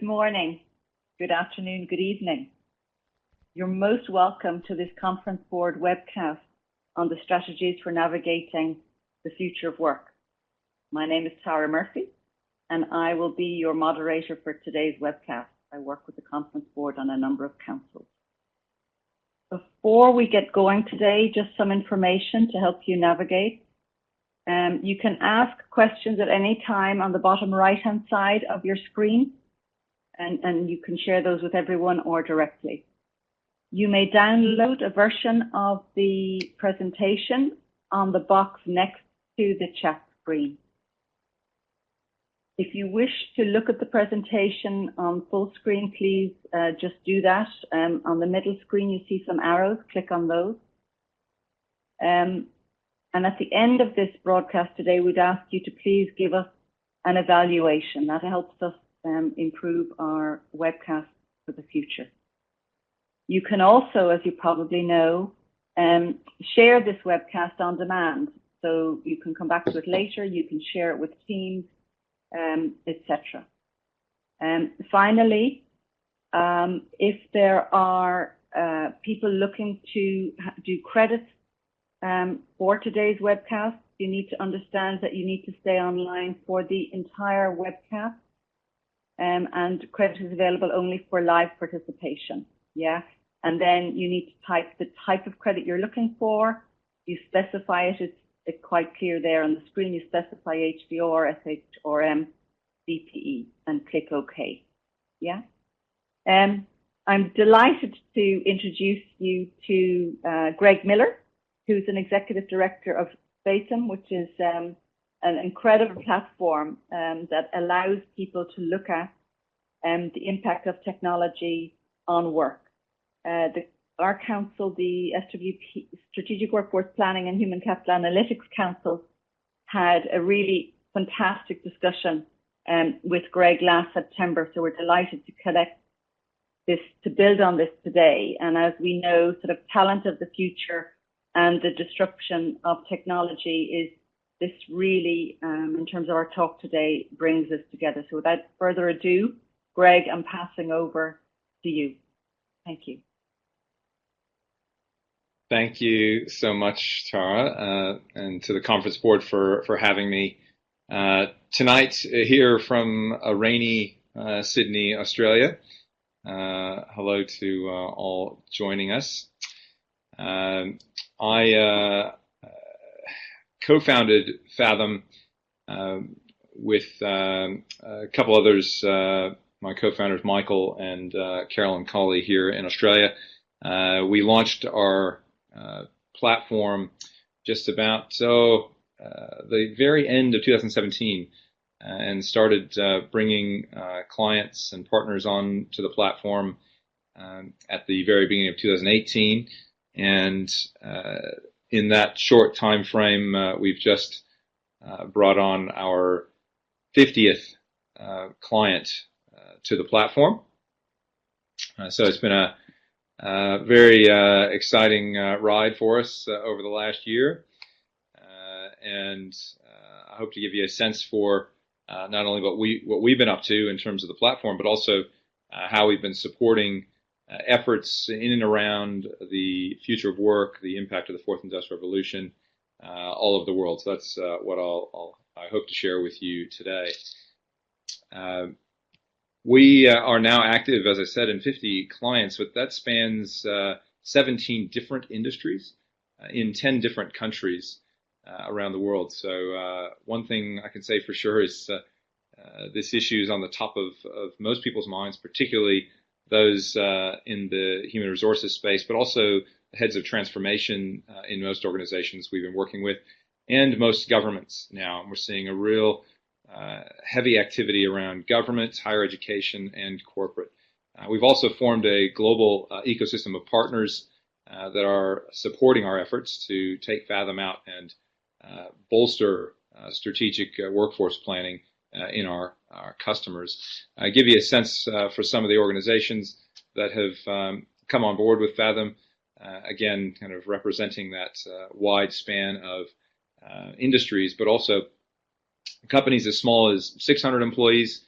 Good morning, good afternoon, good evening. You're most welcome to this conference board webcast on the strategies for navigating the future of work. My name is Tara Murphy, and I will be your moderator for today's webcast. I work with the conference board on a number of councils. Before we get going today, just some information to help you navigate. You can ask questions at any time on the bottom right-hand side of your screen, and you can share those with everyone or directly. You may download a version of the presentation on the box next to the chat screen. If you wish to look at the presentation on full screen, please just do that. On the middle screen, you see some arrows, click on those. And at the end of this broadcast today, we'd ask you to please give us an evaluation. That helps us improve our webcast for the future. You can also, as you probably know, share this webcast on demand. So you can come back to it later, you can share it with teams, etc. Finally, if there are people looking to do credits for today's webcast, you need to understand that you need to stay online for the entire webcast, and credit is available only for live participation. Yeah, and then you need to type the type of credit you're looking for. You specify it. It's quite clear there on the screen. You specify HVR, SHRM, DPE, and click OK. Yeah. I'm delighted to introduce you to Greg Miller, who's an executive director of fathom, which is an incredible platform that allows people to look at the impact of technology on work. Our council, the SWP, Strategic Workforce Planning and Human Capital Analytics Council, had a really fantastic discussion with Greg last September. So we're delighted to collect this, to build on this today. And as we know, sort of talent of the future and the disruption of technology is this really, in terms of our talk today, brings us together. So without further ado, Greg, I'm passing over to you. Thank you. Thank you so much, Tara, and to the conference board for having me tonight here from a rainy Sydney, Australia. Hello to all joining us. I co-founded Fathom with a couple others, my co-founders Michael and Carolyn Colley here in Australia. We launched our platform just about the very end of 2017 and started bringing clients and partners on to the platform at the very beginning of 2018. And in that short time frame, we've just brought on our 50th client to the platform. So it's been a very exciting ride for us over the last year, and I hope to give you a sense for not only what we've been up to in terms of the platform, but also how we've been supporting efforts in and around the future of work, the impact of the fourth industrial revolution, all over the world. So that's what I hope to share with you today. We are now active, as I said, in 50 clients, but that spans 17 different industries in 10 different countries around the world. So one thing I can say for sure is this issue is on the top of most people's minds, particularly those in the human resources space, but also the heads of transformation in most organizations we've been working with, and most governments now. And we're seeing a real heavy activity around government, higher education, and corporate. We've also formed a global ecosystem of partners that are supporting our efforts to take Fathom out and bolster strategic workforce planning in our customers. I give you a sense for some of the organizations that have come on board with Fathom, again, kind of representing that wide span of industries, but also companies as small as 600 employees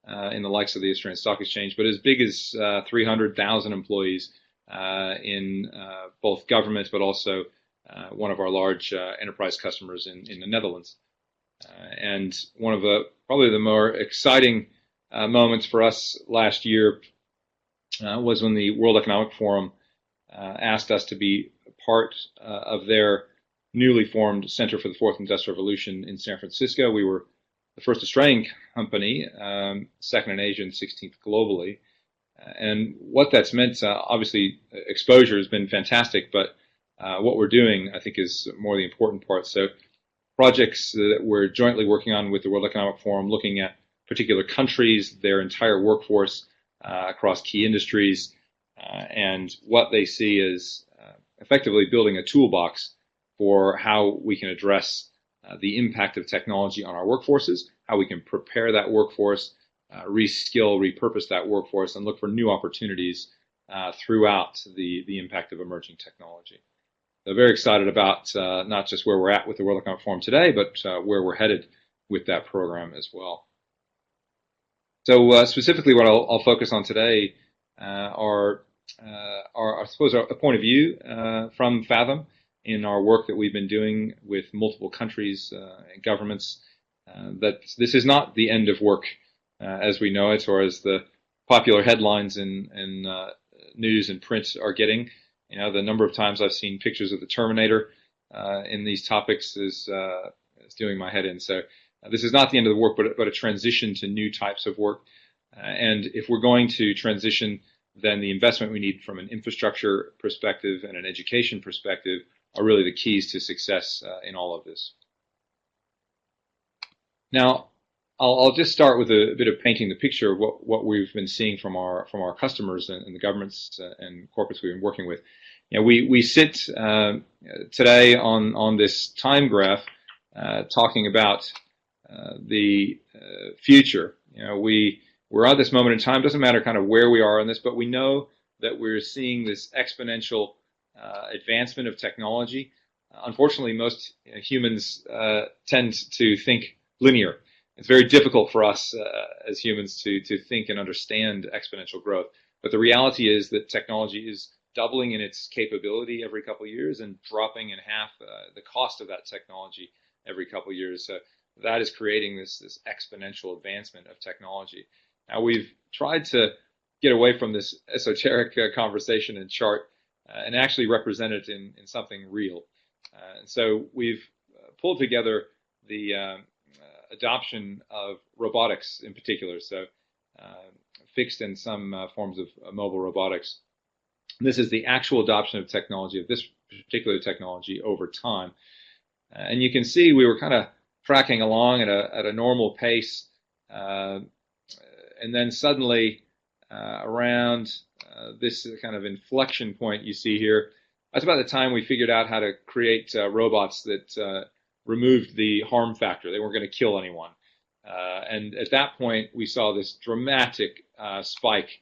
in the likes of the Australian Stock Exchange, but as big as 300,000 employees in both government, but also one of our large enterprise customers in the Netherlands. And one of probably the more exciting moments for us last year was when the World Economic Forum asked us to be part of their newly formed Center for the Fourth Industrial Revolution in San Francisco. We were the first Australian company, second in Asia and 16th globally. And what that's meant, obviously, exposure has been fantastic, but what we're doing, I think, is more the important part. So projects that we're jointly working on with the World Economic Forum, looking at particular countries, their entire workforce across key industries, and what they see as effectively building a toolbox for how we can address the impact of technology on our workforces, how we can prepare that workforce, reskill, repurpose that workforce, and look for new opportunities throughout the impact of emerging technology. So very excited about not just where we're at with the World Economic Forum today, but where we're headed with that program as well. So specifically what I'll focus on today are I suppose, a point of view from Fathom in our work that we've been doing with multiple countries and governments, that this is not the end of work as we know it, or as the popular headlines in news and print are getting. You know, the number of times I've seen pictures of the Terminator in these topics is doing my head in. So this is not the end of the work, but a transition to new types of work. And if we're going to transition, then the investment we need from an infrastructure perspective and an education perspective are really the keys to success in all of this. Now, I'll just start with a bit of painting the picture of what we've been seeing from our customers and the governments and corporates we've been working with. You know, we sit today on this time graph talking about the future. You know, we're at this moment in time. Doesn't matter kind of where we are in this, but we know that we're seeing this exponential advancement of technology. Unfortunately, most humans tend to think linear. It's very difficult for us as humans to think and understand exponential growth. But the reality is that technology is doubling in its capability every couple of years and dropping in half the cost of that technology every couple of years. So that is creating this exponential advancement of technology. Now, we've tried to get away from this esoteric conversation and chart and actually represent it in something real. And so we've pulled together the adoption of robotics in particular, so fixed and some forms of mobile robotics. This is the actual adoption of technology, of this particular technology over time. And you can see we were kind of tracking along at a normal pace, and then suddenly around this kind of inflection point you see here, that's about the time we figured out how to create robots that removed the harm factor. They weren't going to kill anyone. And at that point, we saw this dramatic spike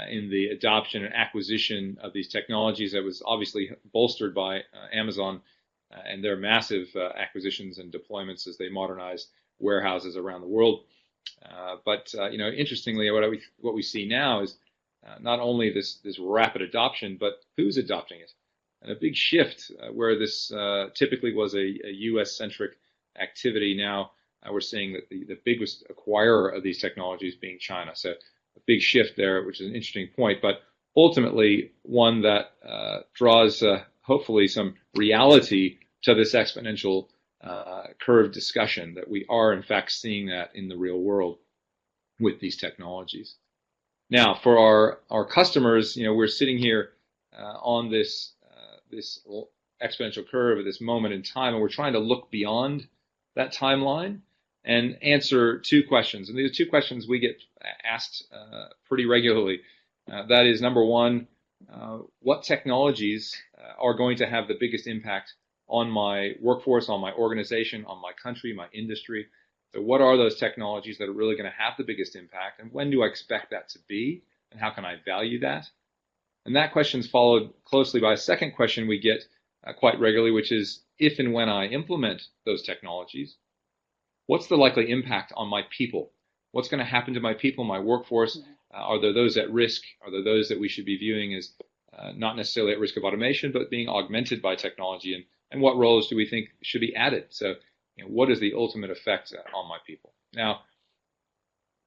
in the adoption and acquisition of these technologies that was obviously bolstered by Amazon and their massive acquisitions and deployments as they modernized warehouses around the world. But you know, interestingly, what we see now is not only this rapid adoption, but who's adopting it. And a big shift where this typically was a US-centric activity. Now we're seeing that the biggest acquirer of these technologies being China. So a big shift there, which is an interesting point, but ultimately one that draws hopefully some reality to this exponential curve discussion, that we are in fact seeing that in the real world with these technologies. Now, for our customers, you know, we're sitting here on this exponential curve at this moment in time, and we're trying to look beyond that timeline and answer two questions. And these two questions we get asked pretty regularly. That is, number one, what technologies are going to have the biggest impact on my workforce, on my organization, on my country, my industry? So what are those technologies that are really going to have the biggest impact, and when do I expect that to be, and how can I value that? And that question is followed closely by a second question we get quite regularly, which is, if and when I implement those technologies, what's the likely impact on my people? what's going to happen to my people, my workforce? Are there those at risk? Are there those that we should be viewing as not necessarily at risk of automation, but being augmented by technology? And what roles do we think should be added? So, what is the ultimate effect on my people? Now,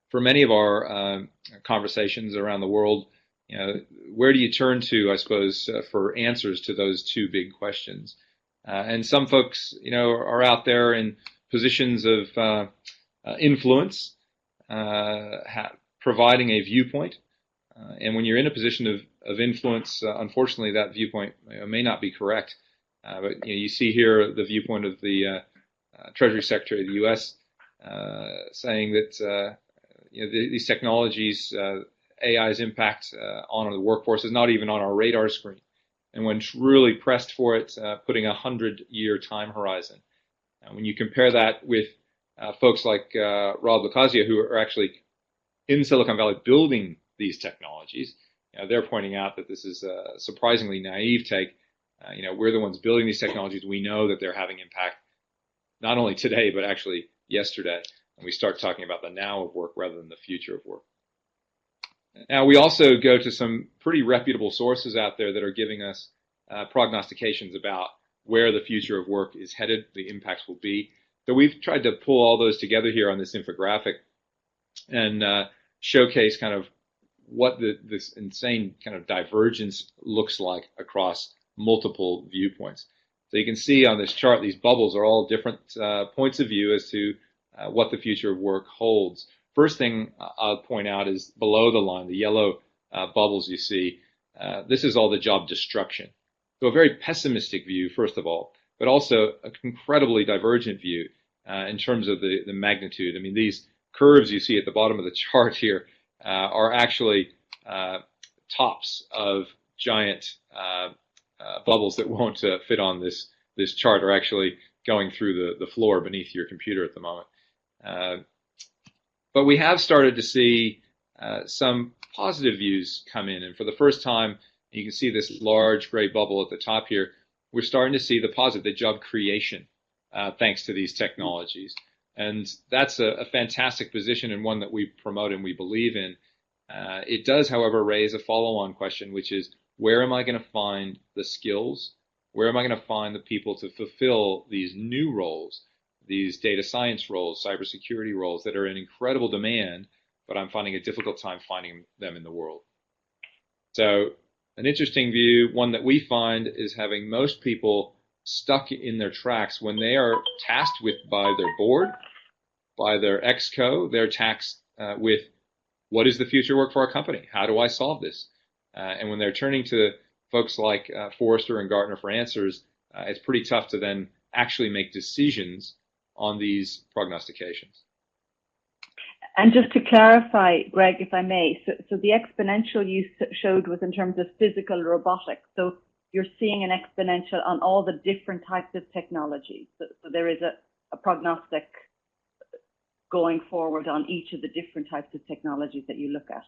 for many of our conversations around the world, where do you turn to, I suppose, for answers to those two big questions? And some folks, are out there in positions of influence, providing a viewpoint. And when you're in a position of influence, unfortunately, that viewpoint may not be correct. But you see here the viewpoint of the Treasury Secretary of the U.S. Saying that these technologies, AI's impact on the workforce is not even on our radar screen. And when really pressed for it, putting a 100-year time horizon. When you compare that with folks like Rob LaCasia, who are actually in Silicon Valley building these technologies, they're pointing out that this is a surprisingly naive take. We're the ones building these technologies. We know that they're having impact not only today, but actually yesterday. And we start talking about the now of work rather than the future of work. Now, we also go to some pretty reputable sources out there that are giving us prognostications about where the future of work is headed, the impacts will be. So we've tried to pull all those together here on this infographic and showcase kind of what this insane kind of divergence looks like across multiple viewpoints. So you can see on this chart, these bubbles are all different points of view as to what the future of work holds. First thing I'll point out is below the line, the yellow bubbles you see, this is all the job destruction. So a very pessimistic view, first of all, but also an incredibly divergent view in terms of the magnitude. I mean, these curves you see at the bottom of the chart here are actually tops of giant bubbles that won't fit on this chart, are actually going through the floor beneath your computer at the moment. But we have started to see some positive views come in. And for the first time, you can see this large gray bubble at the top here. We're starting to see the positive, the job creation, thanks to these technologies. And that's a fantastic position and one that we promote and we believe in. It does, however, raise a follow-on question, which is, where am I going to find the skills? Where am I going to find the people to fulfill these new roles, these data science roles, cybersecurity roles that are in incredible demand, but I'm finding a difficult time finding them in the world? So an interesting view, one that we find, is having most people stuck in their tracks when they are tasked with by their board, by their exco, they're tasked with, what is the future work for our company? How do I solve this? And when they're turning to folks like Forrester and Gartner for answers, it's pretty tough to then actually make decisions on these prognostications. And just to clarify, Greg, if I may, so the exponential you showed was in terms of physical robotics. So you're seeing an exponential on all the different types of technologies. So there is a prognostic going forward on each of the different types of technologies that you look at.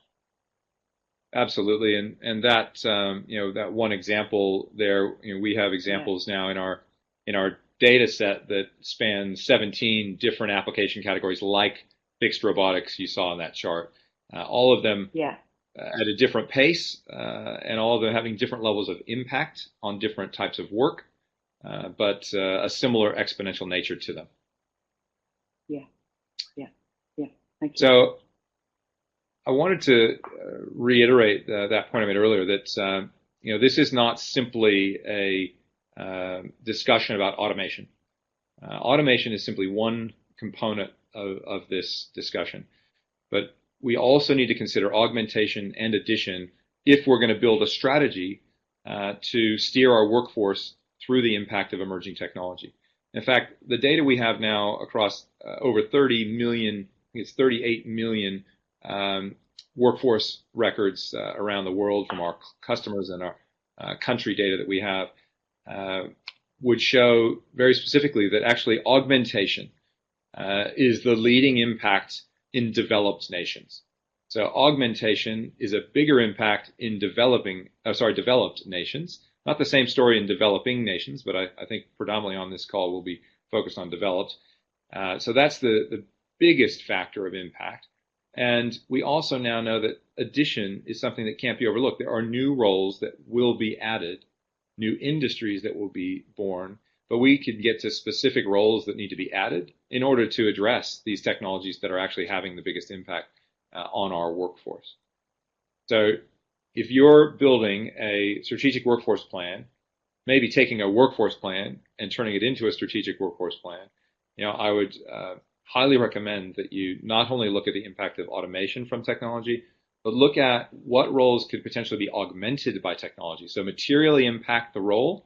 Absolutely, and that that one example there, we have examples now in our data set that span 17 different application categories, like fixed robotics you saw in that chart. All of them at a different pace, and all of them having different levels of impact on different types of work, but a similar exponential nature to them. Yeah. Thank you. So I wanted to reiterate that point I made earlier, that this is not simply a discussion about automation. Automation is simply one component of this discussion, but we also need to consider augmentation and addition if we're going to build a strategy to steer our workforce through the impact of emerging technology. In fact, the data we have now across over 30 million, I think it's 38 million workforce records around the world from our customers and our country data that we have would show very specifically that actually augmentation is the leading impact in developed nations. So augmentation is a bigger impact in developed nations. Not the same story in developing nations, but I think predominantly on this call we'll be focused on developed. So that's the biggest factor of impact. And we also now know that addition is something that can't be overlooked. There are new roles that will be added, new industries that will be born, but we could get to specific roles that need to be added in order to address these technologies that are actually having the biggest impact on our workforce. So if you're building a strategic workforce plan, maybe taking a workforce plan and turning it into a strategic workforce plan, I would highly recommend that you not only look at the impact of automation from technology, but look at what roles could potentially be augmented by technology. So materially impact the role,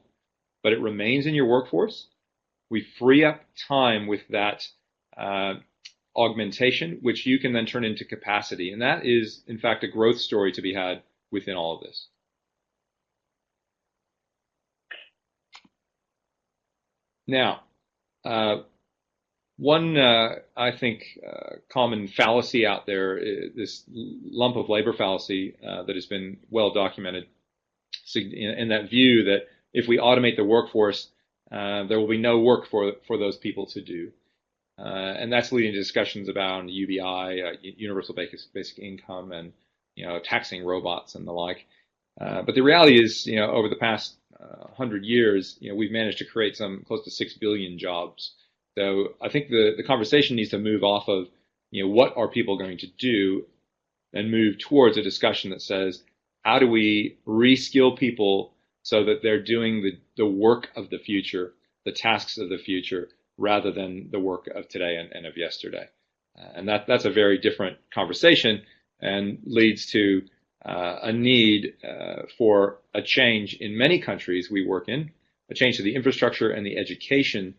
but it remains in your workforce. We free up time with that augmentation, which you can then turn into capacity. And that is, in fact, a growth story to be had within all of this. Now, one, I think, common fallacy out there, this lump of labor fallacy that has been well documented, in that view that if we automate the workforce, there will be no work for those people to do. And that's leading to discussions about UBI, universal basic income, and taxing robots and the like. But the reality is, over the past 100 years, we've managed to create some close to 6 billion jobs. So I think the conversation needs to move off of, what are people going to do, and move towards a discussion that says, how do we reskill people so that they're doing the work of the future, the tasks of the future, rather than the work of today and of yesterday. And that's a very different conversation, and leads to a need for a change in many countries we work in, a change to the infrastructure and the education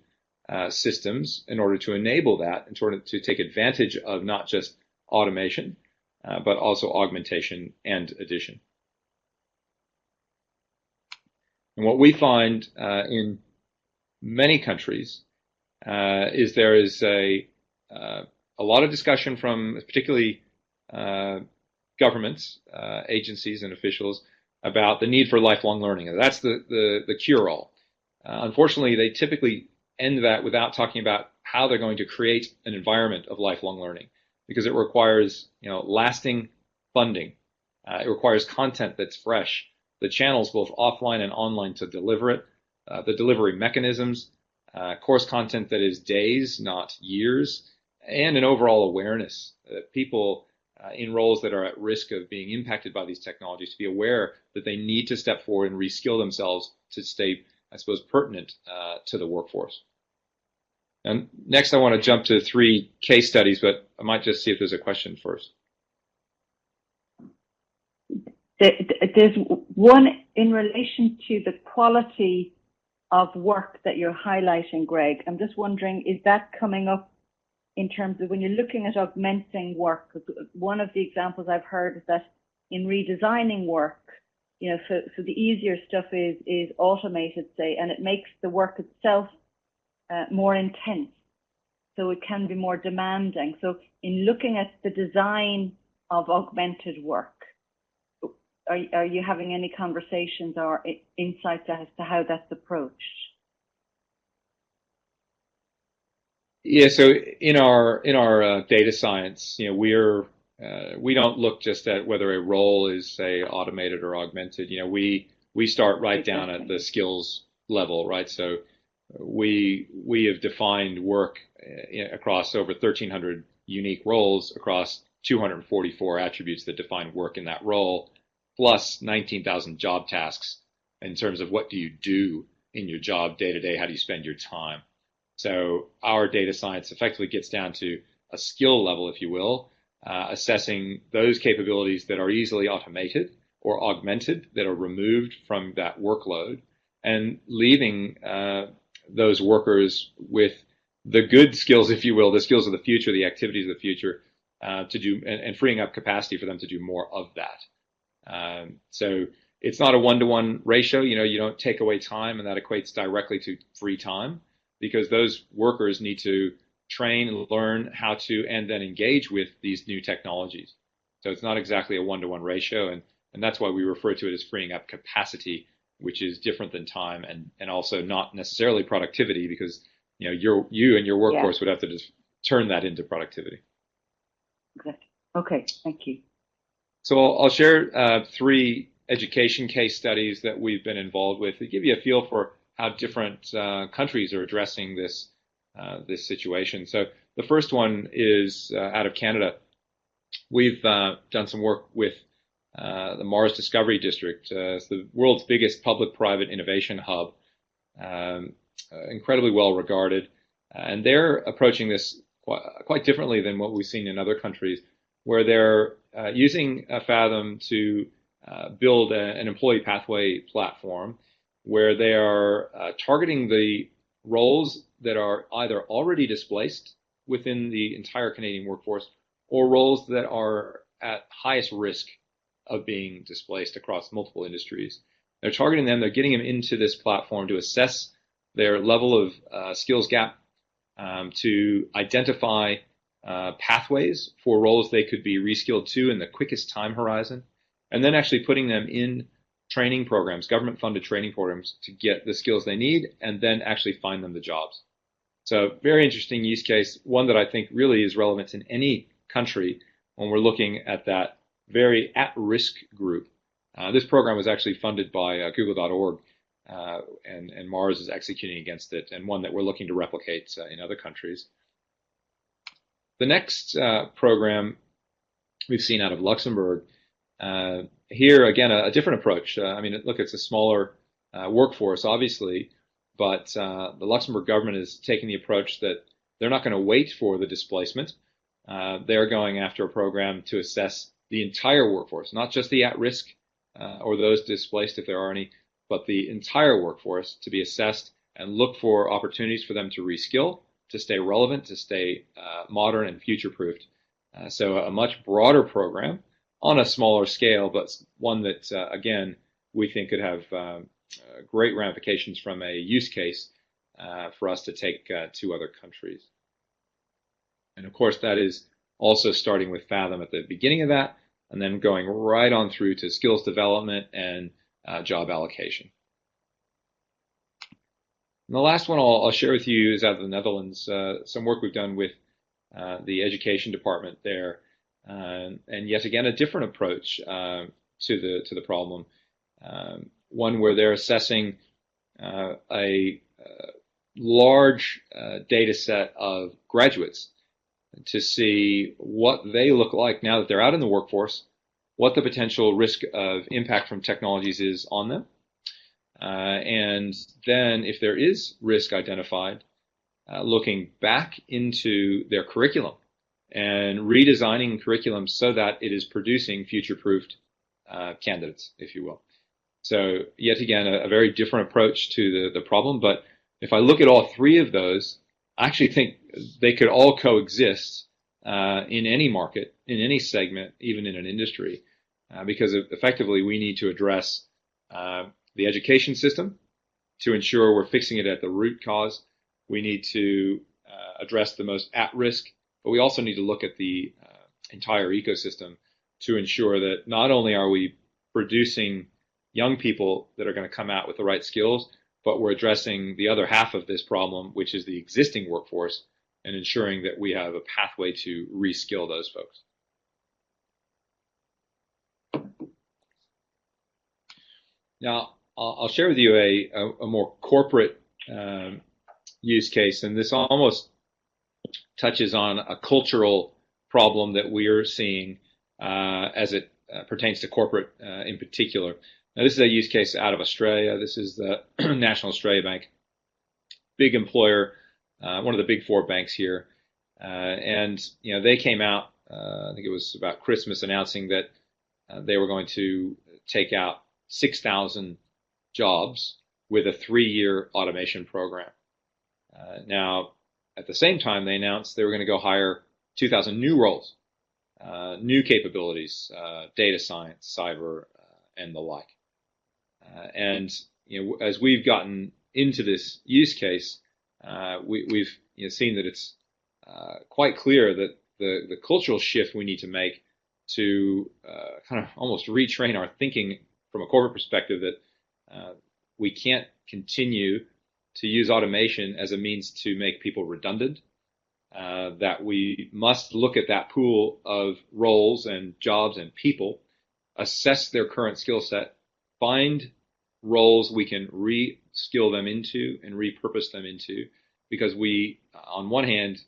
systems in order to enable that, in order to take advantage of not just automation, but also augmentation and addition. And what we find in many countries is there is a lot of discussion from particularly governments, agencies, and officials about the need for lifelong learning. And that's the cure-all. Unfortunately, they typically end that without talking about how they're going to create an environment of lifelong learning, because it requires lasting funding. It requires content that's fresh, the channels both offline and online to deliver it, the delivery mechanisms, course content that is days, not years, and an overall awareness that people in roles that are at risk of being impacted by these technologies to be aware that they need to step forward and reskill themselves to stay, I suppose, pertinent to the workforce. And next, I want to jump to 3 case studies, but I might just see if there's a question first. There's one in relation to the quality of work that you're highlighting, Greg. I'm just wondering, is that coming up in terms of when you're looking at augmenting work? One of the examples I've heard is that in redesigning work, so the easier stuff is automated, say, and it makes the work itself more intense. So it can be more demanding. So in looking at the design of augmented work, are you having any conversations or insights as to how that's approached? Yeah, so in our data science, we don't look just at whether a role is, say, automated or augmented. We start right down at the skills level, right? So we have defined work across over 1,300 unique roles across 244 attributes that define work in that role, plus 19,000 job tasks in terms of what do you do in your job day to day, how do you spend your time. So our data science effectively gets down to a skill level, if you will, assessing those capabilities that are easily automated or augmented, that are removed from that workload, and leaving those workers with the good skills, if you will, the skills of the future, the activities of the future, to do, and freeing up capacity for them to do more of that. So it's not a one-to-one ratio. You don't take away time, and that equates directly to free time, because those workers need to train and learn how to and then engage with these new technologies. So it's not exactly a one-to-one ratio, and that's why we refer to it as freeing up capacity, which is different than time, and also not necessarily productivity, because you and your workforce would have to just turn that into productivity. Exactly. Okay, thank you. So I'll share 3 education case studies that we've been involved with to give you a feel for how different countries are addressing this situation. So the first one is out of Canada. We've done some work with the Mars Discovery District. It's the world's biggest public-private innovation hub, incredibly well regarded, and they're approaching this quite differently than what we've seen in other countries, where they're using Fathom to build an employee pathway platform where they are targeting the roles that are either already displaced within the entire Canadian workforce or roles that are at highest risk of being displaced across multiple industries. They're targeting them, they're getting them into this platform to assess their level of skills gap, to identify pathways for roles they could be reskilled to in the quickest time horizon, and then actually putting them in training programs, government-funded training programs, to get the skills they need and then actually find them the jobs. So very interesting use case, one that I think really is relevant in any country when we're looking at that very at-risk group. This program was actually funded by Google.org, and Mars is executing against it, and one that we're looking to replicate in other countries. The next program we've seen out of Luxembourg, here again a different approach. I mean, look, it's a smaller workforce, obviously, but the Luxembourg government is taking the approach that they're not going to wait for the displacement. They're going after a program to assess the entire workforce, not just the at-risk or those displaced if there are any, but the entire workforce to be assessed and look for opportunities for them to reskill, to stay relevant, to stay modern and future-proofed. So a much broader program on a smaller scale, but one that, again, we think could have great ramifications from a use case for us to take to other countries. And of course, that is also starting with Fathom at the beginning of that, and then going right on through to skills development and job allocation. And the last one I'll share with you is out of the Netherlands, some work we've done with the education department there, and yet again a different approach to the problem, one where they're assessing a large data set of graduates to see what they look like now that they're out in the workforce, what the potential risk of impact from technologies is on them, and then if there is risk identified, looking back into their curriculum and redesigning curriculum so that it is producing future-proofed candidates, if you will. So yet again, a very different approach to the problem, but if I look at all 3 of those, I actually think they could all coexist in any market, in any segment, even in an industry, because effectively we need to address the education system to ensure we're fixing it at the root cause. We need to address the most at-risk, but we also need to look at the entire ecosystem to ensure that not only are we producing young people that are going to come out with the right skills, but we're addressing the other half of this problem, which is the existing workforce, and ensuring that we have a pathway to reskill those folks. Now, I'll share with you a more corporate use case, and this almost touches on a cultural problem that we are seeing as it pertains to corporate in particular. Now, this is a use case out of Australia. This is the National Australia Bank, big employer, one of the big 4 banks here, and they came out, I think it was about Christmas, announcing that they were going to take out 6,000 jobs with a 3-year automation program. Now, at the same time, they announced they were going to go hire 2,000 new roles, new capabilities, data science, cyber, and the like. And as we've gotten into this use case, we've seen that it's quite clear that the cultural shift we need to make to kind of almost retrain our thinking from a corporate perspective that we can't continue to use automation as a means to make people redundant, that we must look at that pool of roles and jobs and people, assess their current skill set, find roles we can re-skill them into and repurpose them into, because we, on one hand,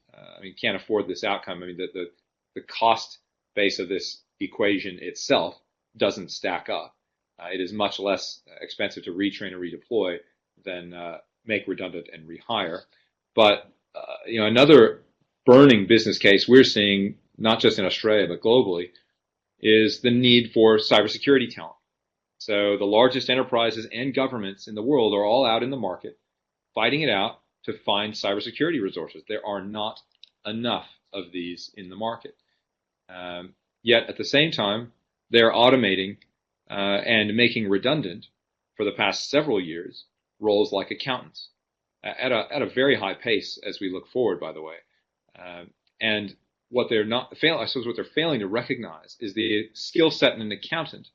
can't afford this outcome. I mean, the cost base of this equation itself doesn't stack up. It is much less expensive to retrain or redeploy than make redundant and rehire. But another burning business case we're seeing, not just in Australia but globally, is the need for cybersecurity talent. So the largest enterprises and governments in the world are all out in the market fighting it out to find cybersecurity resources. There are not enough of these in the market. Yet at the same time, they're automating and making redundant for the past several years roles like accountants at a very high pace as we look forward, by the way. And what they're not I suppose what they're failing to recognize is the skill set in an accountant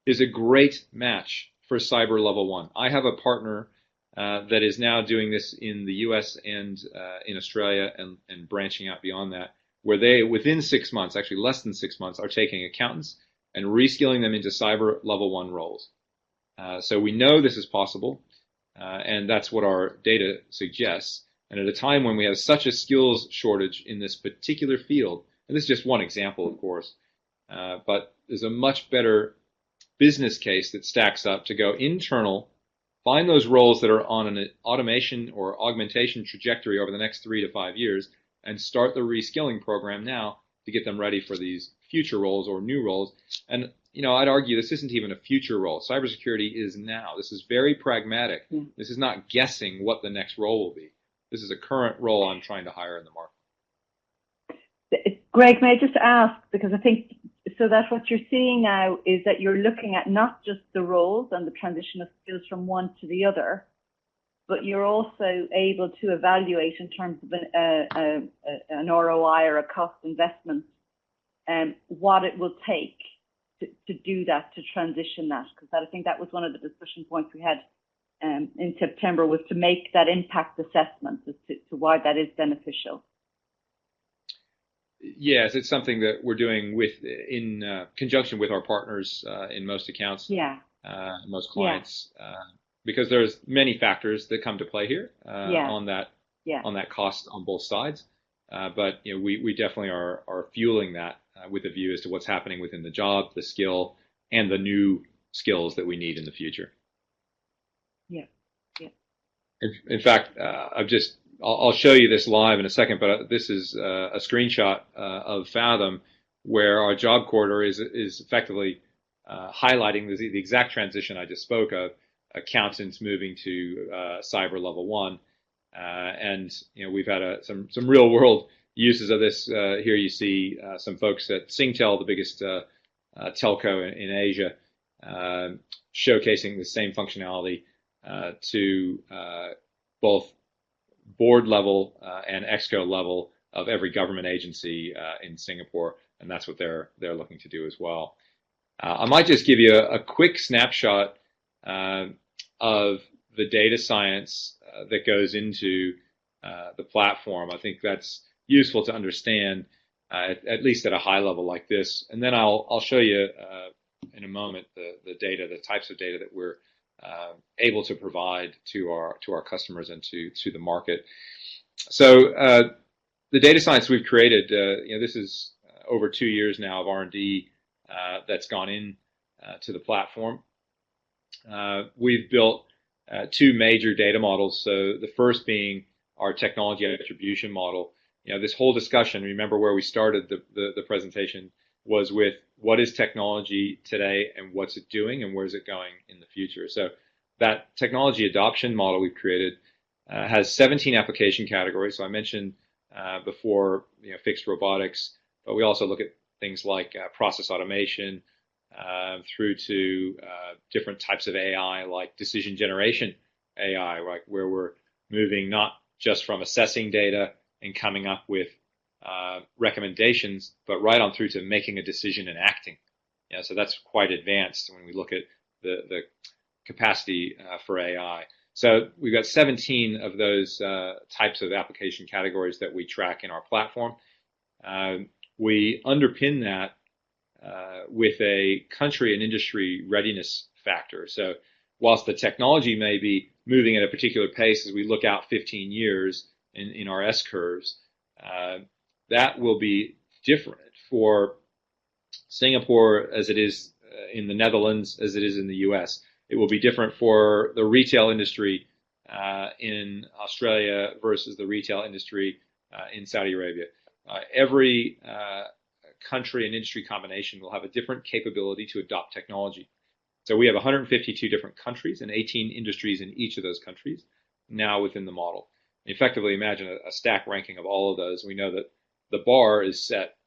is a great match for cyber level 1. I have a partner that is now doing this in the US and in Australia and branching out beyond that, where they, within 6 months, actually less than 6 months, are taking accountants and reskilling them into cyber level 1 roles. So we know this is possible, and that's what our data suggests. And at a time when we have such a skills shortage in this particular field, and this is just one example, of course, but there's a much better business case that stacks up to go internal, find those roles that are on an automation or augmentation trajectory over the next 3 to 5 years, and start the reskilling program now to get them ready for these future roles or new roles. And I'd argue this isn't even a future role. Cybersecurity is now. This is very pragmatic. This is not guessing what the next role will be. This is a current role I'm trying to hire in the market. Greg, may I just ask, because I think so that what you're seeing now is that you're looking at not just the roles and the transition of skills from one to the other, but you're also able to evaluate in terms of an ROI or a cost investment, what it will take to do that, to transition that. Because I think that was one of the discussion points we had in September, was to make that impact assessment as to why that is beneficial. Yes, it's something that we're doing in conjunction with our partners in most accounts, most clients, because there's many factors that come to play here on that cost on both sides. But we definitely are fueling that with a view as to what's happening within the job, the skill, and the new skills that we need in the future. In fact, I'll show you this live in a second, but this is a screenshot of Fathom, where our job corridor is effectively highlighting the exact transition I just spoke of, accountants moving to cyber level 1. And we've had some real world uses of this. Here you see some folks at Singtel, the biggest telco in Asia, showcasing the same functionality to both board level and exco level of every government agency in Singapore, and that's what they're looking to do as well. I might just give you a quick snapshot of the data science that goes into the platform. I think that's useful to understand, at least at a high level like this. And then I'll show you in a moment the data, the types of data that we're able to provide to our customers and to the market. So the data science we've created, this is over 2 years now of R&D that's gone in to the platform. We've built 2 major data models. So the first being our technology attribution model. This whole discussion, remember where we started the presentation, was with what is technology today and what's it doing and where's it going in the future. So that technology adoption model we've created has 17 application categories. So I mentioned before, fixed robotics, but we also look at things like process automation through to different types of AI, like decision generation AI, like where we're moving not just from assessing data and coming up with recommendations, but right on through to making a decision and acting. So that's quite advanced when we look at the capacity for AI. So we've got 17 of those types of application categories that we track in our platform. We underpin that with a country and industry readiness factor. So whilst the technology may be moving at a particular pace as we look out 15 years in our S-curves, that will be different for Singapore as it is in the Netherlands as it is in the US. It will be different for the retail industry in Australia versus the retail industry in Saudi Arabia. Every country and industry combination will have a different capability to adopt technology. So we have 152 different countries and 18 industries in each of those countries now within the model. Effectively, imagine a stack ranking of all of those. We know that the bar is set,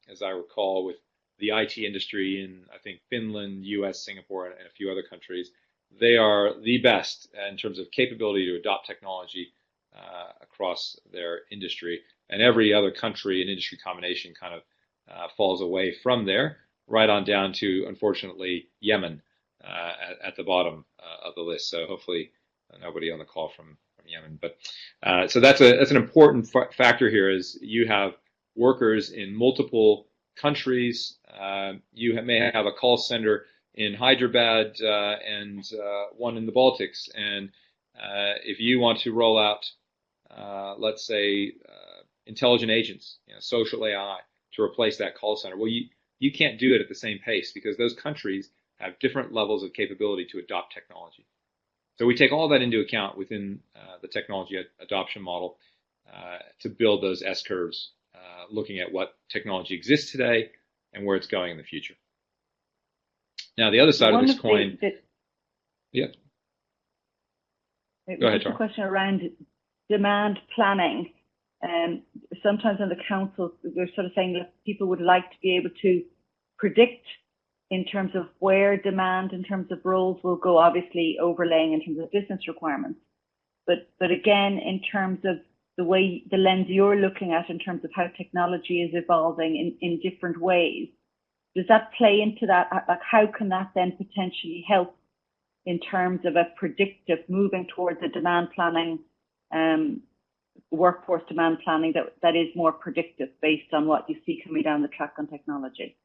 as I recall, with the IT industry in, I think, Finland, US, Singapore, and a few other countries. They are the best in terms of capability to adopt technology across their industry. And every other country and industry combination kind of falls away from there, right on down to, unfortunately, Yemen at the bottom of the list. So hopefully nobody on the call from Yemen. But so that's an important factor here is you have workers in multiple countries. You may have a call center in Hyderabad and one in the Baltics. And if you want to roll out, let's say, intelligent agents, social AI, to replace that call center, well, you can't do it at the same pace because those countries have different levels of capability to adopt technology. So we take all that into account within the technology adoption model to build those S-curves, looking at what technology exists today and where it's going in the future. Now, the other side of this coin... Yeah. Go ahead, Just a question around demand planning. Sometimes in the council, we're sort of saying that people would like to be able to predict in terms of where demand, in terms of roles will go, obviously overlaying in terms of business requirements. But again, in terms of the way, the lens you're looking at in terms of how technology is evolving in different ways, does that play into that? Like, how can that then potentially help in terms of a predictive, moving towards a demand planning, workforce demand planning that is more predictive based on what you see coming down the track on technology?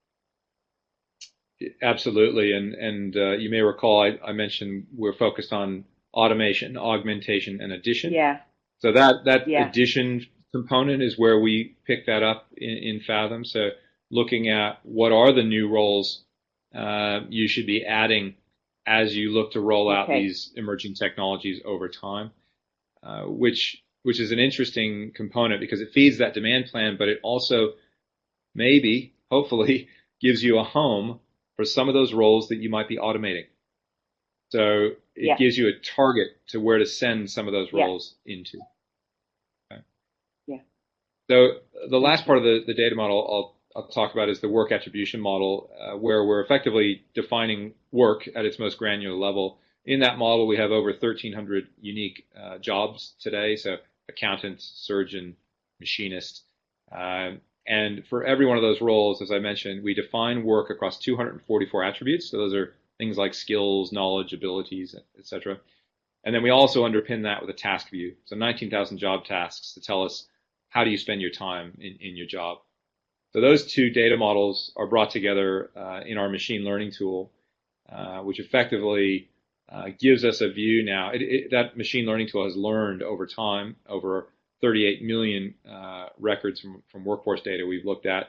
Absolutely, and you may recall I mentioned we're focused on automation, augmentation, and addition. Yeah. So that addition component is where we pick that up in Fathom. So looking at what are the new roles you should be adding as you look to roll out these emerging technologies over time, which is an interesting component because it feeds that demand plan, but it also maybe, hopefully, gives you a home for some of those roles that you might be automating. So it gives you a target to where to send some of those roles into. Okay. Yeah. So the last part of the data model I'll talk about is the work attribution model, where we're effectively defining work at its most granular level. In that model, we have over 1,300 unique jobs today, so accountant, surgeon, machinist. And for every one of those roles, as I mentioned, we define work across 244 attributes. So those are things like skills, knowledge, abilities, etc. And then we also underpin that with a task view. So 19,000 job tasks to tell us how do you spend your time in your job. So those two data models are brought together in our machine learning tool, which effectively gives us a view now. That machine learning tool has learned over time, over 38 million records from workforce data we've looked at.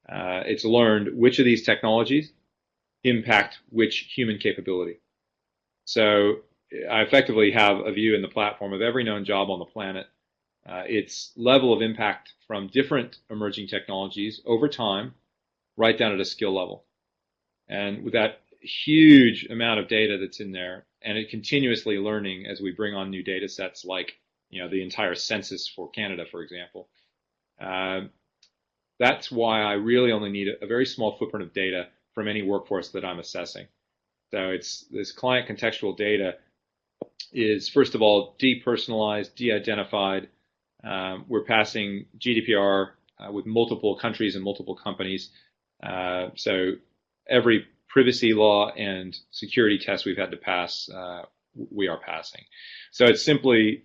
It's learned which of these technologies impact which human capability. So I effectively have a view in the platform of every known job on the planet, its level of impact from different emerging technologies over time, right down at a skill level. And with that huge amount of data that's in there, and it continuously learning as we bring on new data sets like the entire census for Canada, for example. That's why I really only need a very small footprint of data from any workforce that I'm assessing. So it's this client contextual data is, first of all, depersonalized, de-identified. We're passing GDPR with multiple countries and multiple companies. So every privacy law and security test we've had to pass we are passing. So it's simply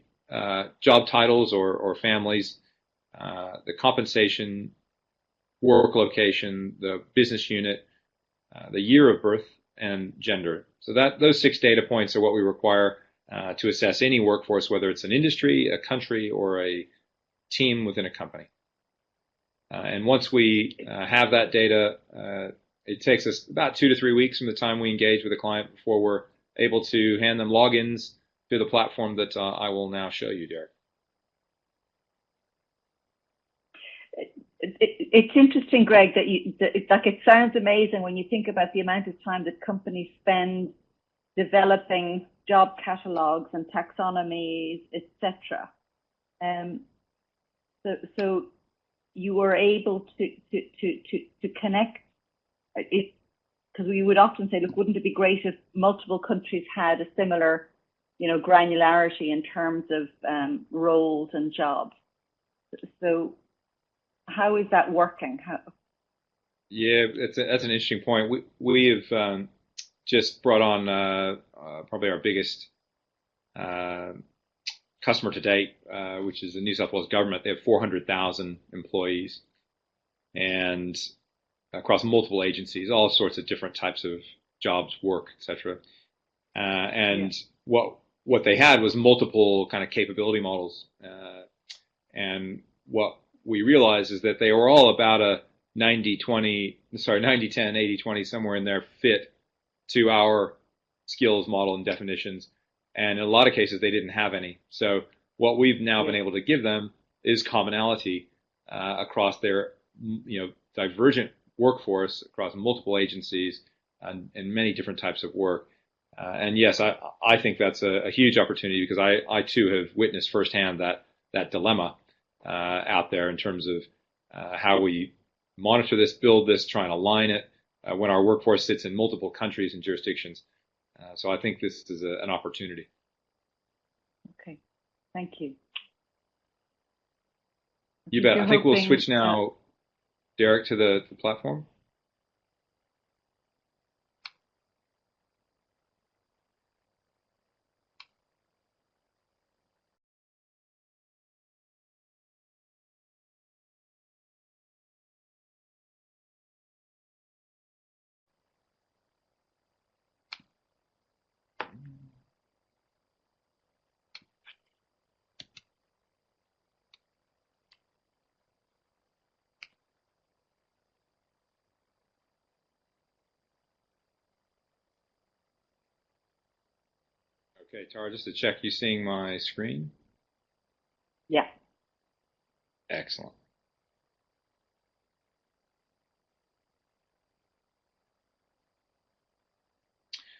job titles or families, the compensation, work location, the business unit, the year of birth, and gender. So those 6 data points are what we require to assess any workforce, whether it's an industry, a country, or a team within a company. And once we have that data, it takes us about 2 to 3 weeks from the time we engage with a client before we're able to hand them logins to the platform that I will now show you, Derek. It's interesting, Greg, that it sounds amazing when you think about the amount of time that companies spend developing job catalogs and taxonomies, etc. So you were able to connect it, because we would often say, look, wouldn't it be great if multiple countries had a similar, granularity in terms of roles and jobs? So how is that working? Yeah, that's an interesting point. We have just brought on probably our biggest customer to date, which is the New South Wales government. They have 400,000 employees, and across multiple agencies, all sorts of different types of jobs, work, etc. What they had was multiple kind of capability models, and what we realized is that they were all about a 90-10, 80-20, somewhere in there, fit to our skills model and definitions. And in a lot of cases, they didn't have any. So what we've now been able to give them is commonality across their, divergent workforce across multiple agencies and many different types of work. And yes, I think that's a huge opportunity, because I too have witnessed firsthand that dilemma out there in terms of how we monitor this, build this, try and align it when our workforce sits in multiple countries and jurisdictions. So I think this is an opportunity. Okay, thank you. You bet. I think we'll switch now, Derek, to the platform. Okay, Tara, just to check, you seeing my screen? Yeah. Excellent.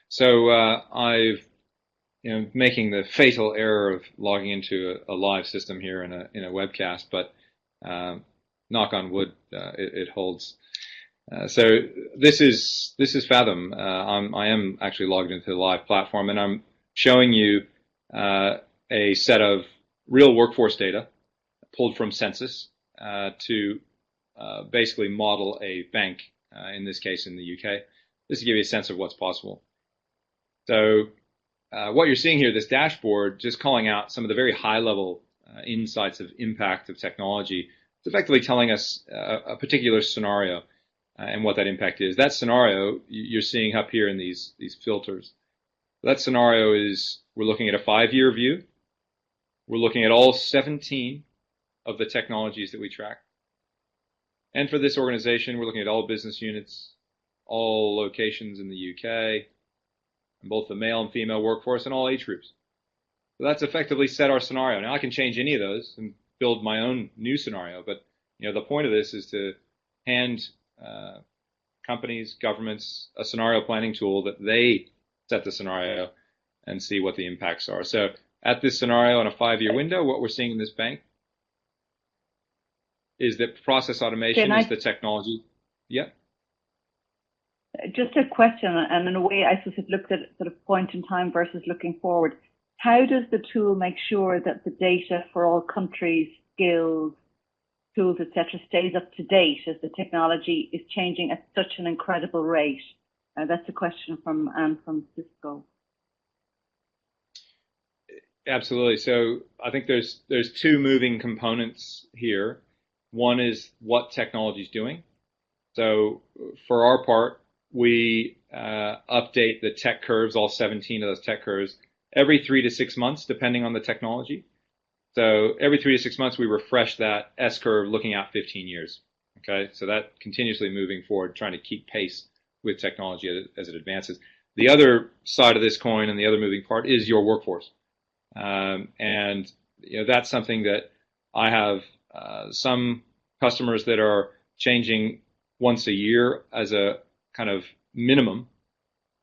So I've, making the fatal error of logging into a live system here in a webcast, but knock on wood, it holds. So this is Fathom. I am actually logged into the live platform, and I'm showing you a set of real workforce data pulled from census to basically model a bank, in this case in the UK, just to give you a sense of what's possible. So what you're seeing here, this dashboard, just calling out some of the very high-level insights of impact of technology. It's effectively telling us a particular scenario and what that impact is. That scenario you're seeing up here in these filters. That scenario is, we're looking at a 5-year view. We're looking at all 17 of the technologies that we track. And for this organization, we're looking at all business units, all locations in the UK, and both the male and female workforce, and all age groups. So that's effectively set our scenario. Now I can change any of those and build my own new scenario, but the point of this is to hand companies, governments, a scenario planning tool that they set the scenario and see what the impacts are. So at this scenario in a 5-year window, what we're seeing in this bank is that process automation is the technology. Yeah. Just a question, and in a way, I suppose it looks at sort of point in time versus looking forward. How does the tool make sure that the data for all countries, skills, tools, etc., stays up to date as the technology is changing at such an incredible rate? That's a question from Anne from Cisco. Absolutely. So I think there's two moving components here. One is what technology is doing. So for our part, we update the tech curves, all 17 of those tech curves, every 3 to 6 months, depending on the technology. So every 3 to 6 months, we refresh that S curve looking out 15 years. Okay, so that continuously moving forward, trying to keep pace with technology as it advances. The other side of this coin and the other moving part is your workforce. And that's something that I have some customers that are changing once a year as a kind of minimum.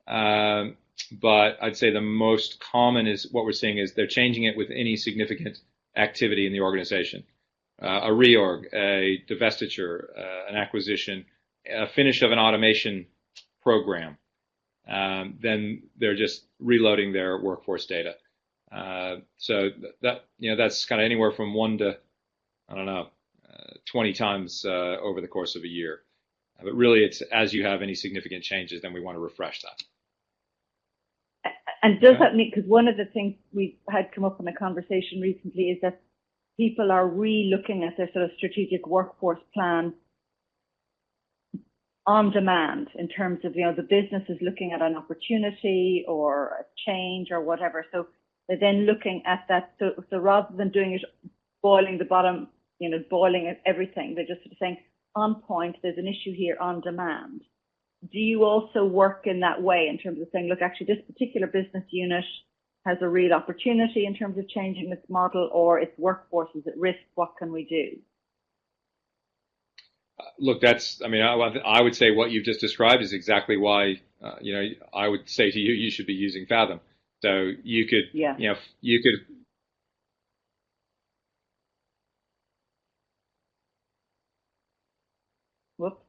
But I'd say the most common is what we're seeing is they're changing it with any significant activity in the organization. A reorg, a divestiture, an acquisition, a finish of an automation program. Then they're just reloading their workforce data. So that's kind of anywhere from 1 to, I don't know, 20 times over the course of a year. But really, it's as you have any significant changes, then we want to refresh that. And does that mean, because one of the things we had come up in a conversation recently is that people are re-looking at their sort of strategic workforce plan on demand in terms of, the business is looking at an opportunity or a change or whatever. So they're then looking at that. So rather than doing it, boiling the bottom, boiling everything, they're just sort of saying, on point, there's an issue here on demand. Do you also work in that way in terms of saying, look, actually, this particular business unit has a real opportunity in terms of changing its model, or its workforce is at risk? What can we do? Look, I would say what you've just described is exactly why, I would say to you, you should be using Fathom. So you could, you could. Whoops.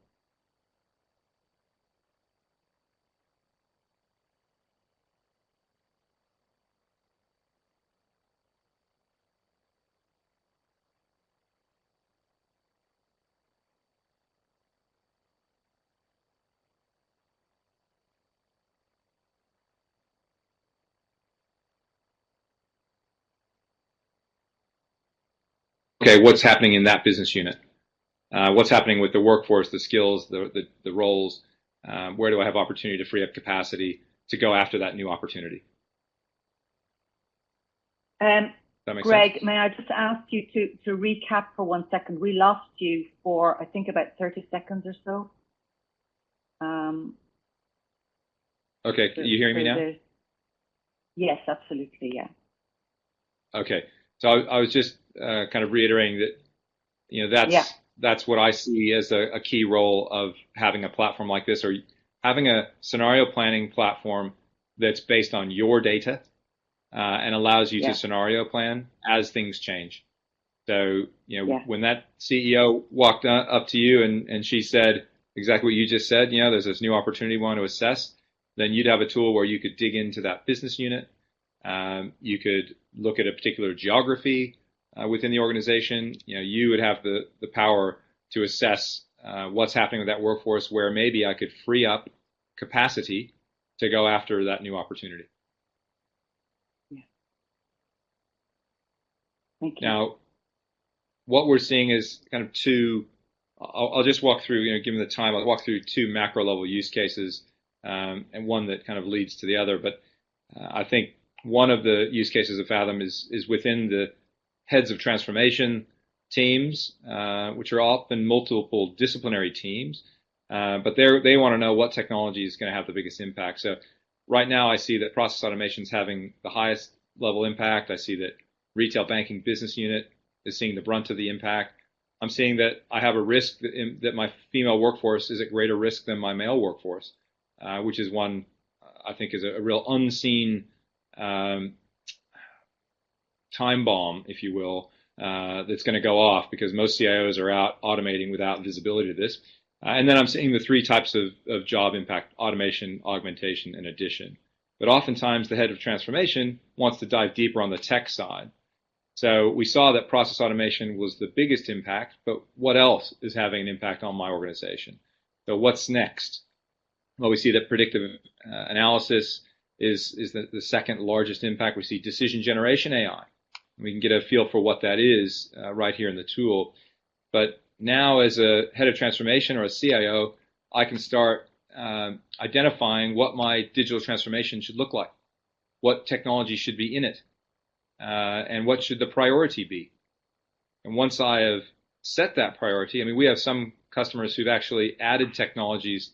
Okay, what's happening in that business unit? What's happening with the workforce, the skills, the roles? Where do I have opportunity to free up capacity to go after that new opportunity? Greg, sense? may I just ask you to recap for 1 second? We lost you for, I think, about 30 seconds or so. Okay, you hearing me now? Yes, absolutely, yeah. Okay, so I was just kind of reiterating that, that's what I see as a key role of having a platform like this, or having a scenario planning platform that's based on your data and allows you to scenario plan as things change. So, when that CEO walked up to you and she said exactly what you just said, there's this new opportunity we want to assess, then you'd have a tool where you could dig into that business unit. You could look at a particular geography within the organization. You would have the power to assess what's happening with that workforce, where maybe I could free up capacity to go after that new opportunity. Yeah. Thank you. Now, what we're seeing is kind of two. I'll just walk through, given the time, I'll walk through two macro level use cases, and one that kind of leads to the other. But I think one of the use cases of Fathom is within the heads of transformation teams, which are often multiple disciplinary teams, but they want to know what technology is going to have the biggest impact. So right now I see that process automation is having the highest level impact. I see that retail banking business unit is seeing the brunt of the impact. I'm seeing that I have a risk that my female workforce is at greater risk than my male workforce, which is one I think is a real unseen time bomb, if you will, that's going to go off because most CIOs are out automating without visibility to this. And then I'm seeing the three types of job impact: automation, augmentation, and addition. But oftentimes the head of transformation wants to dive deeper on the tech side. So we saw that process automation was the biggest impact, but what else is having an impact on my organization? So what's next? Well, we see that predictive analysis, is the second largest impact. We see decision generation AI. We can get a feel for what that is right here in the tool. But now as a head of transformation or a CIO, I can start identifying what my digital transformation should look like, what technology should be in it, and what should the priority be. And once I have set that priority, I mean, we have some customers who've actually added technologies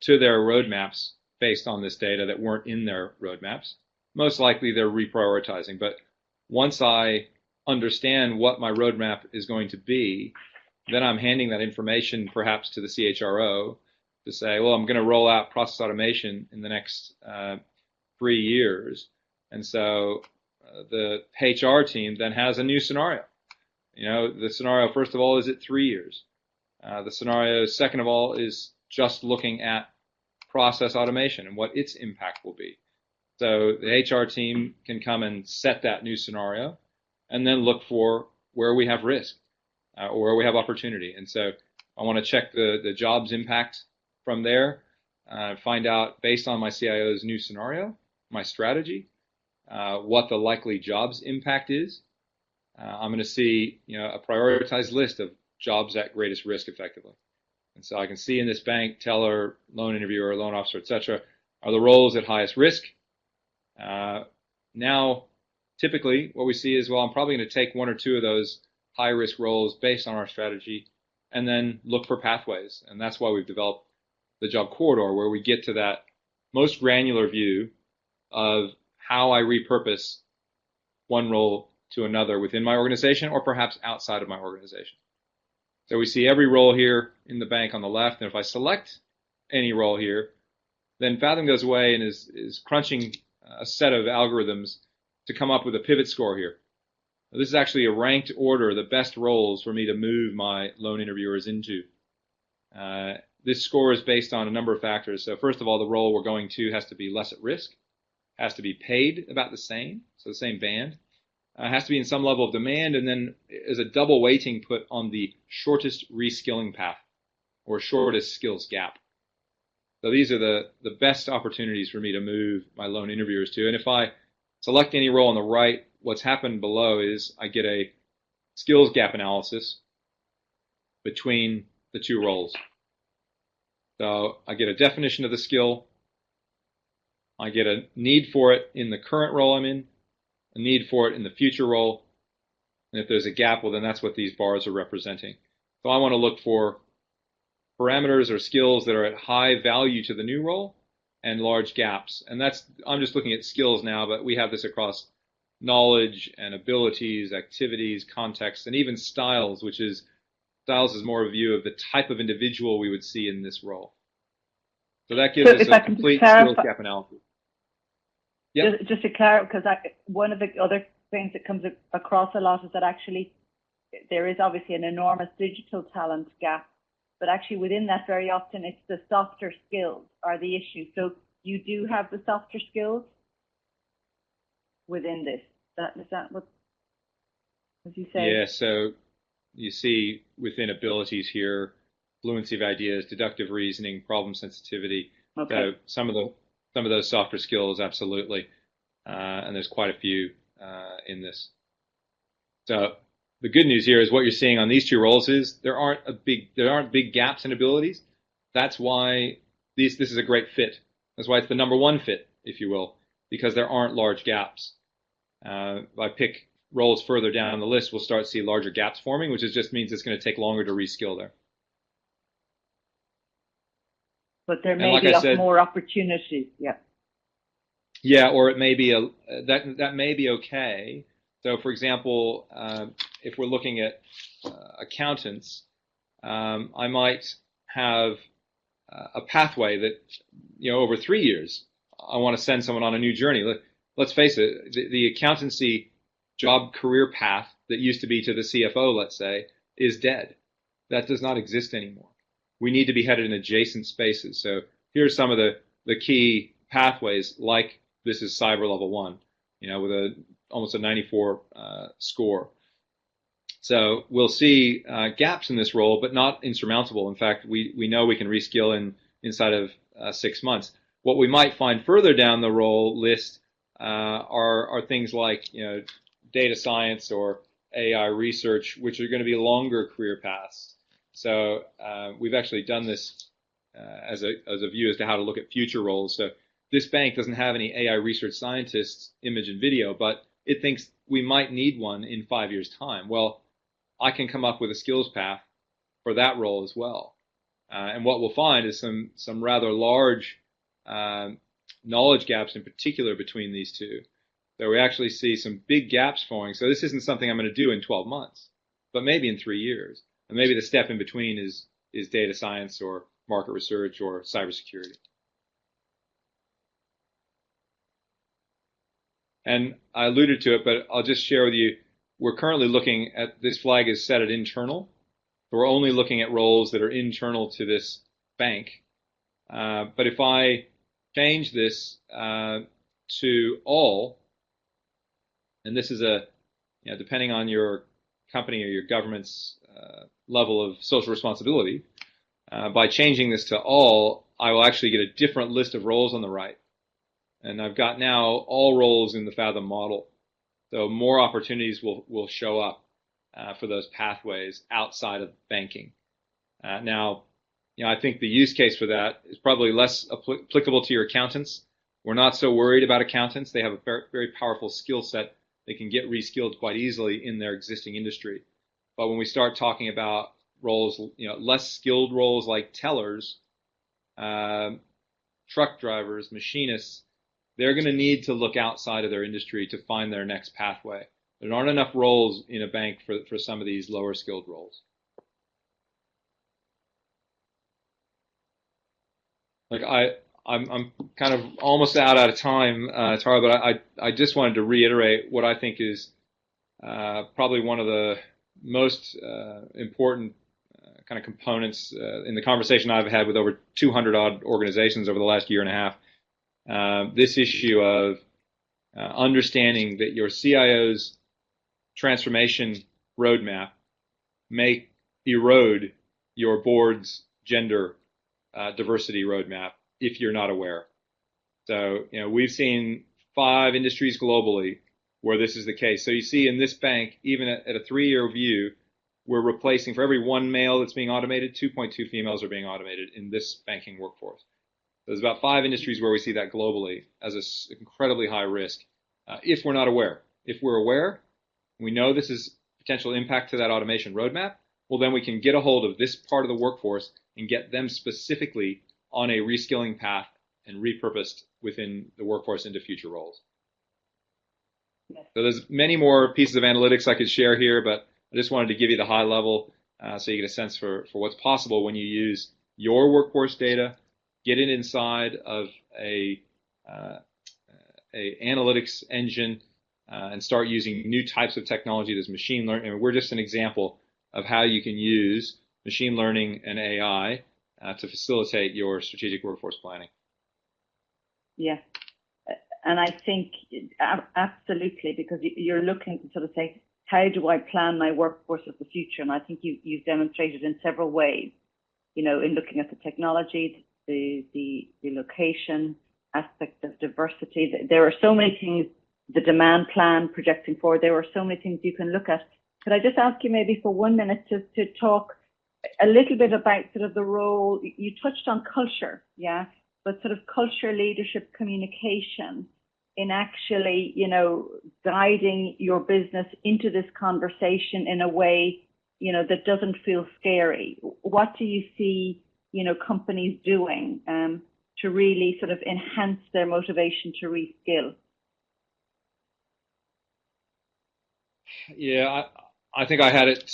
to their roadmaps based on this data that weren't in their roadmaps. Most likely they're reprioritizing. But once I understand what my roadmap is going to be, then I'm handing that information perhaps to the CHRO to say, well, I'm going to roll out process automation in the next 3 years. And so the HR team then has a new scenario. The scenario, first of all, is at 3 years. The scenario, second of all, is just looking at process automation and what its impact will be. So the HR team can come and set that new scenario and then look for where we have risk or where we have opportunity. And so I want to check the jobs impact from there, find out based on my CIO's new scenario, my strategy, what the likely jobs impact is. I'm going to see a prioritized list of jobs at greatest risk effectively. And so I can see in this bank, teller, loan interviewer, loan officer, etc., are the roles at highest risk. Now, typically, what we see is, well, I'm probably going to take 1 or 2 of those high-risk roles based on our strategy and then look for pathways. And that's why we've developed the job corridor, where we get to that most granular view of how I repurpose one role to another within my organization or perhaps outside of my organization. So we see every role here in the bank on the left, and if I select any role here, then Fathom goes away and is crunching a set of algorithms to come up with a pivot score here. Now, this is actually a ranked order, the best roles for me to move my loan interviewers into. This score is based on a number of factors. So first of all, the role we're going to has to be less at risk, has to be paid about the same, so the same band. Has to be in some level of demand, and then is a double weighting put on the shortest reskilling path or shortest skills gap. So these are the best opportunities for me to move my loan interviewers to. And if I select any role on the right, what's happened below is I get a skills gap analysis between the 2 roles. So I get a definition of the skill, I get a need for it in the current role I'm in, a need for it in the future role, and if there's a gap, well, then that's what these bars are representing. So I want to look for parameters or skills that are at high value to the new role and large gaps. And I'm just looking at skills now, but we have this across knowledge and abilities, activities, context, and even styles, styles is more a view of the type of individual we would see in this role. So that gives us a complete skills gap analysis. Yep. Just to clarify, because one of the other things that comes across a lot is that actually there is obviously an enormous digital talent gap, but actually within that very often it's the softer skills are the issue. So you do have the softer skills within this. Is that what you say? Yeah, so you see within abilities here, fluency of ideas, deductive reasoning, problem sensitivity. Okay. So some of those softer skills, absolutely, and there's quite a few in this. So the good news here is what you're seeing on these 2 roles is there aren't big gaps in abilities. That's why this is a great fit. That's why it's the number 1 fit, if you will, because there aren't large gaps. If I pick roles further down the list, we'll start to see larger gaps forming, which just means it's going to take longer to reskill there. But there may be more opportunities, yeah. Yeah, or it may be that may be okay. So, for example, if we're looking at accountants, I might have a pathway that over 3 years I want to send someone on a new journey. Let's face it, the accountancy job career path that used to be to the CFO, let's say, is dead. That does not exist anymore. We need to be headed in adjacent spaces. So here's some of the key pathways, like this is cyber level 1, with almost a 94 score. So we'll see gaps in this role, but not insurmountable. In fact, we know we can reskill inside of 6 months. What we might find further down the role list are things like data science or AI research, which are going to be longer career paths. So we've actually done this as a view as to how to look at future roles. So this bank doesn't have any AI research scientists, image and video, but it thinks we might need one in 5 years' time. Well, I can come up with a skills path for that role as well. And what we'll find is some rather large knowledge gaps in particular between these two. So we actually see some big gaps forming. So this isn't something I'm going to do in 12 months, but maybe in 3 years. And maybe the step in between is data science or market research or cybersecurity. And I alluded to it, but I'll just share with you, we're currently looking at, this flag is set at internal. So we're only looking at roles that are internal to this bank. But if I change this to all, and this is depending on your company or your government's level of social responsibility, by changing this to all, I will actually get a different list of roles on the right. And I've got now all roles in the Fathom model. So more opportunities will show up for those pathways outside of banking. Now, I think the use case for that is probably less applicable to your accountants. We're not so worried about accountants. They have a very, very powerful skill set. They can get reskilled quite easily in their existing industry. But when we start talking about roles, less skilled roles like tellers, truck drivers, machinists, they're going to need to look outside of their industry to find their next pathway. There aren't enough roles in a bank for some of these lower skilled roles. Like I'm kind of almost out of time, Tara, but I just wanted to reiterate what I think is probably one of the most important kind of components in the conversation I've had with over 200 odd organizations over the last year and a half. This issue of understanding that your CIO's transformation roadmap may erode your board's gender diversity roadmap if you're not aware. So, we've seen 5 industries globally where this is the case. So you see in this bank, even at a 3-year view, we're replacing, for every 1 male that's being automated, 2.2 females are being automated in this banking workforce. There's about 5 industries where we see that globally as an incredibly high risk if we're not aware. If we're aware, we know this is potential impact to that automation roadmap, well, then we can get a hold of this part of the workforce and get them specifically on a reskilling path and repurposed within the workforce into future roles. Yes. So there's many more pieces of analytics I could share here, but I just wanted to give you the high level so you get a sense for what's possible when you use your workforce data, get it inside of a analytics engine, and start using new types of technology. There's machine learning, and we're just an example of how you can use machine learning and AI to facilitate your strategic workforce planning. Yeah, and I think absolutely, because you're looking to sort of say, how do I plan my workforce of the future? And I think you've demonstrated in several ways, in looking at the technology, the location aspect of diversity. There are so many things, the demand plan projecting forward, there are so many things you can look at. Could I just ask you maybe for 1 minute to talk a little bit about sort of the role, you touched on culture, yeah, but sort of culture, leadership, communication in actually, guiding your business into this conversation in a way, that doesn't feel scary. What do you see, companies doing to really sort of enhance their motivation to reskill? Yeah, I think I had it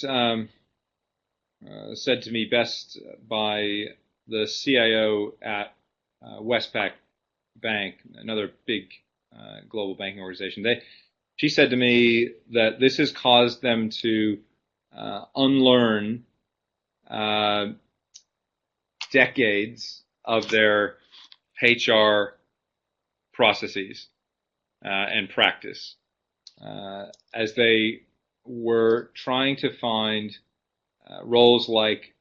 said to me best by the CIO at Westpac Bank, another big global banking organization. She said to me that this has caused them to unlearn decades of their HR processes and practice as they were trying to find roles like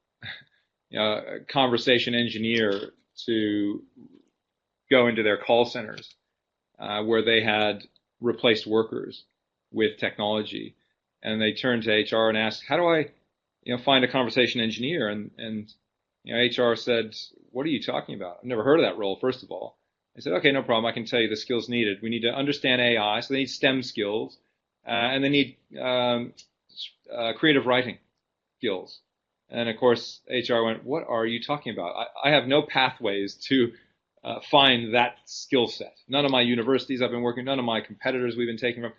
a conversation engineer to go into their call centers where they had replaced workers with technology, and they turned to HR and asked, "How do I, find a conversation engineer?" And HR said, "What are you talking about? I've never heard of that role, first of all." I said, "Okay, no problem. I can tell you the skills needed. We need to understand AI, so they need STEM skills, and they need creative writing skills." And of course, HR went, "What are you talking about? I have no pathways to find that skill set. None of my universities I've been working, none of my competitors we've been taking from,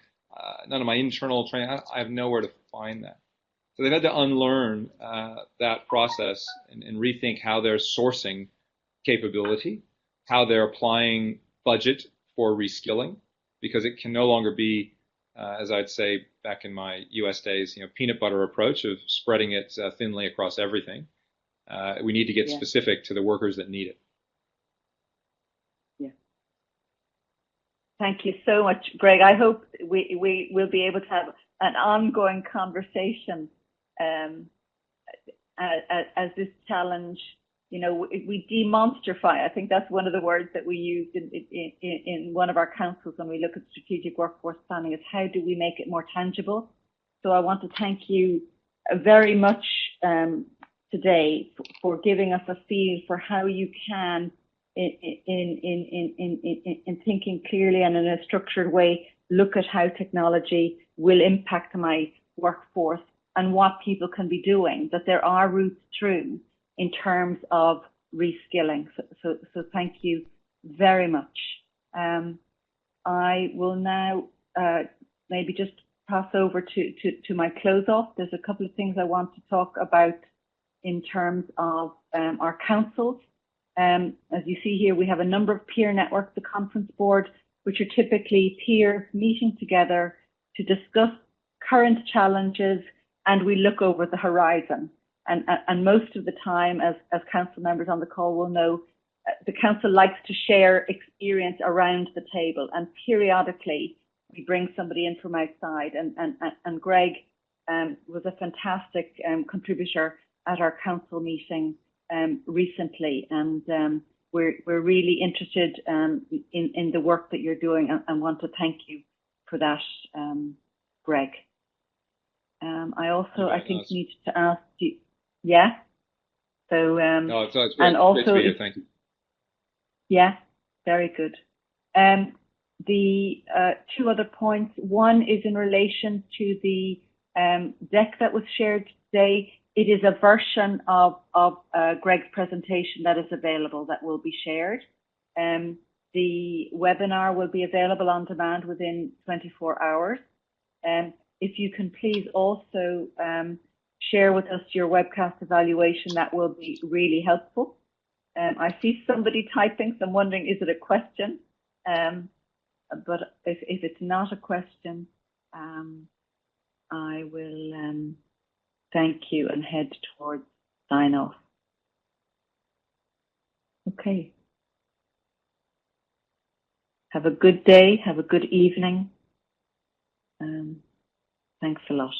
none of my internal training, I have nowhere to find that." So they've had to unlearn that process and rethink how they're sourcing capability, how they're applying budget for reskilling, because it can no longer be, as I'd say back in my US days, peanut butter approach of spreading it thinly across everything. We need to get specific to the workers that need it. Yeah. Thank you so much, Greg. I hope we will be able to have an ongoing conversation as this challenge, we demonstrify. I think that's one of the words that we use in one of our councils when we look at strategic workforce planning, is how do we make it more tangible? So I want to thank you very much today for giving us a feel for how you can, in thinking clearly and in a structured way, look at how technology will impact my workforce and what people can be doing, that there are routes through in terms of reskilling. So thank you very much. I will now maybe just pass over to my close off. There's a couple of things I want to talk about in terms of our councils. As you see here, we have a number of peer networks, the conference board, which are typically peers meeting together to discuss current challenges, and we look over the horizon. And most of the time, as council members on the call will know, the council likes to share experience around the table, and periodically we bring somebody in from outside. And Greg was a fantastic contributor at our council meeting recently, and we're really interested in the work that you're doing, and want to thank you for that, Greg. I also, I think, need to ask you, yeah. So, no, it's great, and also, great to be here. Thank you. Yeah, very good. The two other points. One is in relation to the deck that was shared today. It is a version of Greg's presentation that is available, that will be shared. The webinar will be available on demand within 24 hours. If you can please also share with us your webcast evaluation, that will be really helpful. I see somebody typing, so I'm wondering, is it a question? But if it's not a question, I will thank you and head towards sign off. Okay. Have a good day, have a good evening. Thanks a lot.